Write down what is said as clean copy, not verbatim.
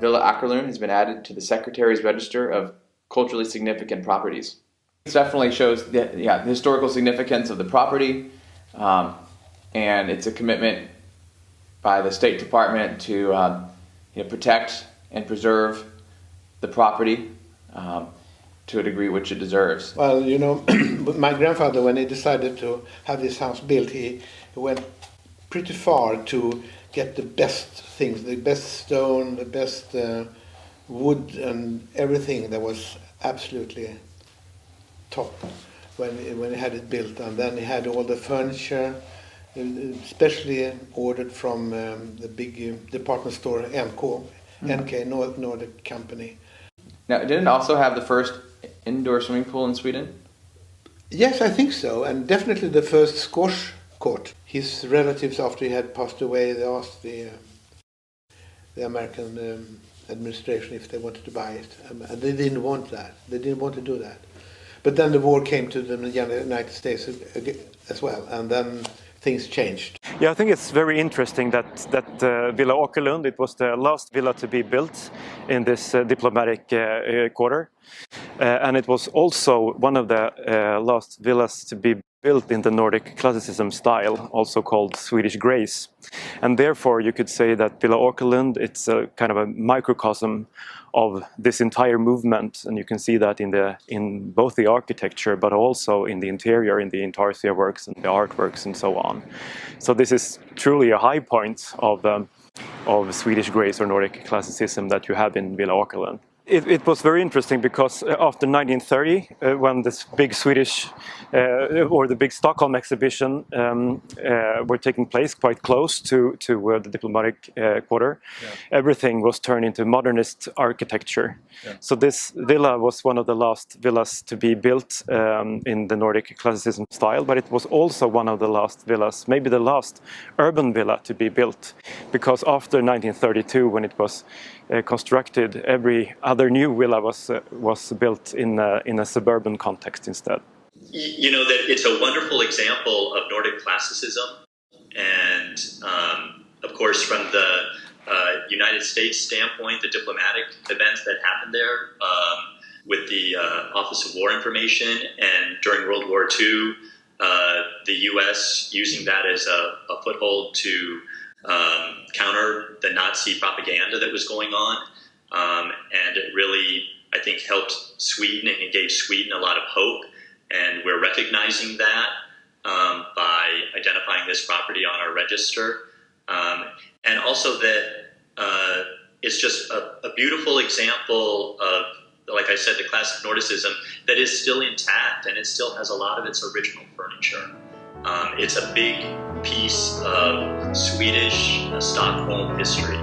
Villa Åkerlund has been added to the Secretary's Register of Culturally Significant Properties. This definitely shows the historical significance of the property, and it's a commitment by the State Department to protect and preserve the property to a degree which it deserves. Well, my grandfather, when he decided to have this house built, he went pretty far to get the best things, the best stone, the best wood and everything that was absolutely top when he had it built. And then he had all the furniture, especially ordered from the big department store NK, Nordic company. Now, didn't it also have the first indoor swimming pool in Sweden? Yes, I think so, and definitely the first squash court. His relatives, after he had passed away, they asked the American administration if they wanted to buy it, and they didn't want that. They didn't want to do that. But then the war came to the United States as well, and then things changed. Yeah, I think it's very interesting that Villa Åkerlund, it was the last villa to be built in this diplomatic quarter. And it was also one of the last villas to be built in the Nordic classicism style, also called Swedish Grace. And therefore you could say that Villa Åkerlund, it's a kind of a microcosm of this entire movement, and you can see that in both the architecture but also in the interior, in the intarsia works and the artworks and so on. So this is truly a high point of Swedish Grace or Nordic classicism that you have in Villa Åkerlund. It was very interesting because after 1930, when this big Swedish or the big Stockholm exhibition were taking place quite close to the diplomatic quarter, everything was turned into modernist architecture. Yeah. So this villa was one of the last villas to be built in the Nordic classicism style, but it was also one of the last villas, maybe the last urban villa to be built, because after 1932, when it was constructed, every other new villa was built in a suburban context instead. You know that it's a wonderful example of Nordic classicism, and of course from the United States standpoint, the diplomatic events that happened there with the Office of War Information, and during World War II, the U.S. using that as a foothold to counter the Nazi propaganda that was going on, and it really, I think, helped Sweden, and it gave Sweden a lot of hope, and we're recognizing that by identifying this property on our register, and also that it's just a beautiful example of, like I said, the classic Nordicism that is still intact, and it still has a lot of its original furniture. It's a big piece of Swedish Stockholm history.